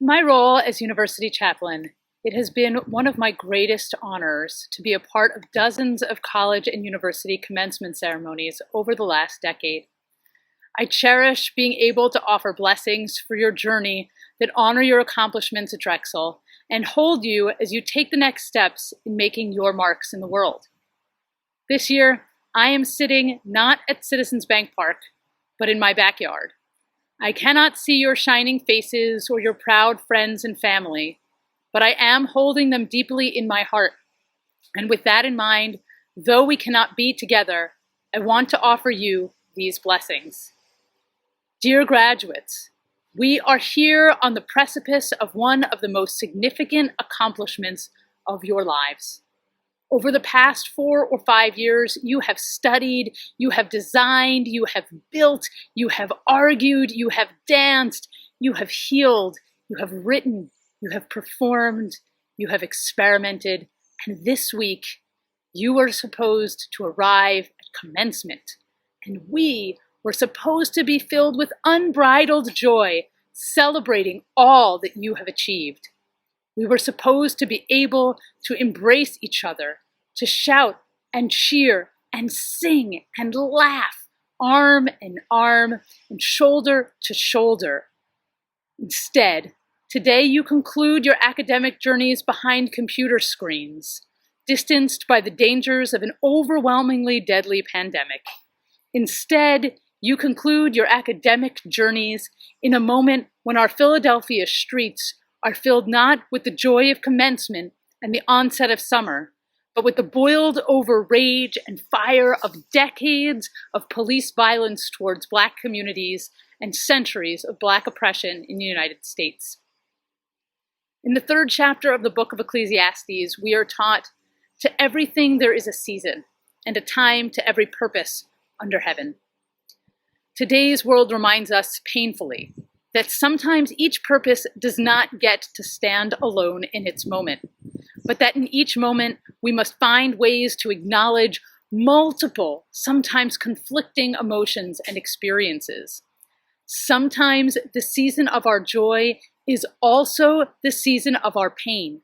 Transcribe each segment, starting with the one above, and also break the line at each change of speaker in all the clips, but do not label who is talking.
In my role as university chaplain, it has been one of my greatest honors to be a part of dozens of college and university commencement ceremonies over the last decade. I cherish being able to offer blessings for your journey that honor your accomplishments at Drexel and hold you as you take the next steps in making your marks in the world. This year, I am sitting not at Citizens Bank Park, but in my backyard. I cannot see your shining faces or your proud friends and family, but I am holding them deeply in my heart. And with that in mind, though we cannot be together, I want to offer you these blessings. Dear graduates, we are here on the precipice of one of the most significant accomplishments of your lives. Over the past 4 or 5 years, you have studied, you have designed, you have built, you have argued, you have danced, you have healed, you have written, you have performed, you have experimented, and this week, you were supposed to arrive at commencement, and we were supposed to be filled with unbridled joy, celebrating all that you have achieved. We were supposed to be able to embrace each other, to shout and cheer and sing and laugh, arm in arm and shoulder to shoulder. Instead, today you conclude your academic journeys behind computer screens, distanced by the dangers of an overwhelmingly deadly pandemic. Instead, you conclude your academic journeys in a moment when our Philadelphia streets are filled not with the joy of commencement and the onset of summer, but with the boiled over rage and fire of decades of police violence towards Black communities and centuries of Black oppression in the United States. In the 3rd chapter of the book of Ecclesiastes, we are taught, "To everything there is a season, and a time to every purpose under heaven." Today's world reminds us painfully that sometimes each purpose does not get to stand alone in its moment, but that in each moment we must find ways to acknowledge multiple, sometimes conflicting emotions and experiences. Sometimes the season of our joy is also the season of our pain.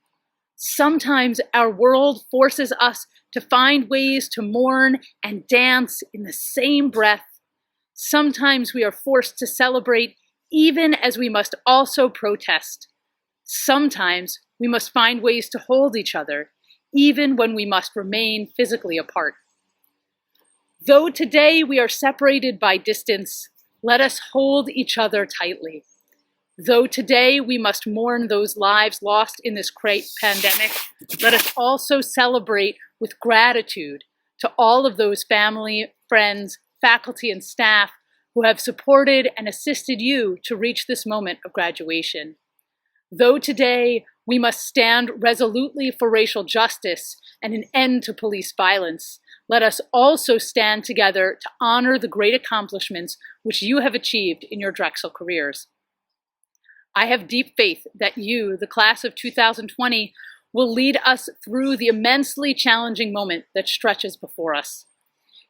Sometimes our world forces us to find ways to mourn and dance in the same breath. Sometimes we are forced to celebrate even as we must also protest. Sometimes we must find ways to hold each other, even when we must remain physically apart. Though today we are separated by distance, let us hold each other tightly. Though today we must mourn those lives lost in this great pandemic, let us also celebrate with gratitude to all of those family, friends, faculty, and staff who have supported and assisted you to reach this moment of graduation. Though today we must stand resolutely for racial justice and an end to police violence, let us also stand together to honor the great accomplishments which you have achieved in your Drexel careers. I have deep faith that you, the class of 2020, will lead us through the immensely challenging moment that stretches before us.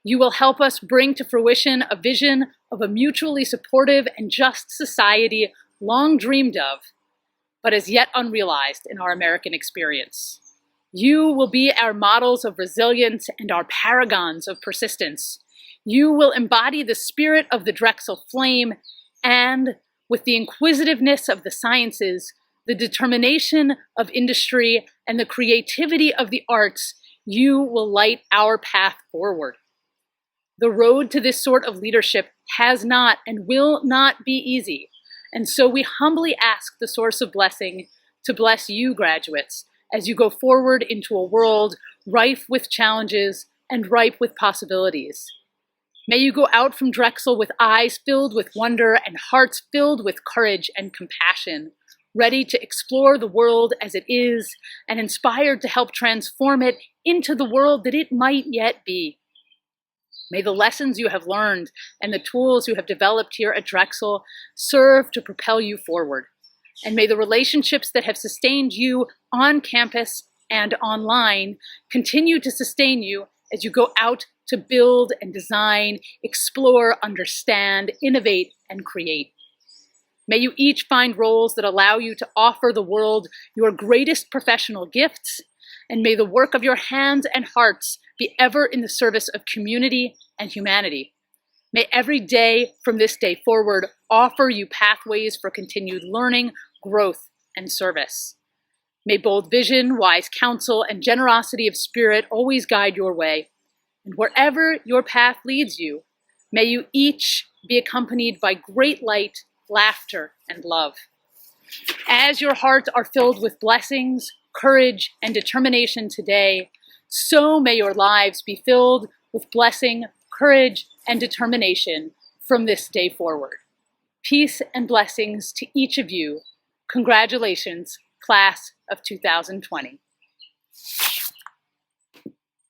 You will help us bring to fruition a vision of a mutually supportive and just society long dreamed of, but as yet unrealized in our American experience. You will be our models of resilience and our paragons of persistence. You will embody the spirit of the Drexel flame and, with the inquisitiveness of the sciences, the determination of industry, and the creativity of the arts, you will light our path forward. The road to this sort of leadership has not and will not be easy, and so we humbly ask the source of blessing to bless you, graduates, as you go forward into a world rife with challenges and ripe with possibilities. May you go out from Drexel with eyes filled with wonder and hearts filled with courage and compassion, ready to explore the world as it is and inspired to help transform it into the world that it might yet be. May the lessons you have learned and the tools you have developed here at Drexel serve to propel you forward. And may the relationships that have sustained you on campus and online continue to sustain you as you go out to build and design, explore, understand, innovate, and create. May you each find roles that allow you to offer the world your greatest professional gifts, and may the work of your hands and hearts be ever in the service of community and humanity. May every day from this day forward offer you pathways for continued learning, growth, and service. May bold vision, wise counsel, and generosity of spirit always guide your way. And wherever your path leads you, may you each be accompanied by great light, laughter, and love. As your hearts are filled with blessings, courage, and determination today, so may your lives be filled with blessing, courage, and determination from this day forward. Peace and blessings to each of you. Congratulations, class of 2020.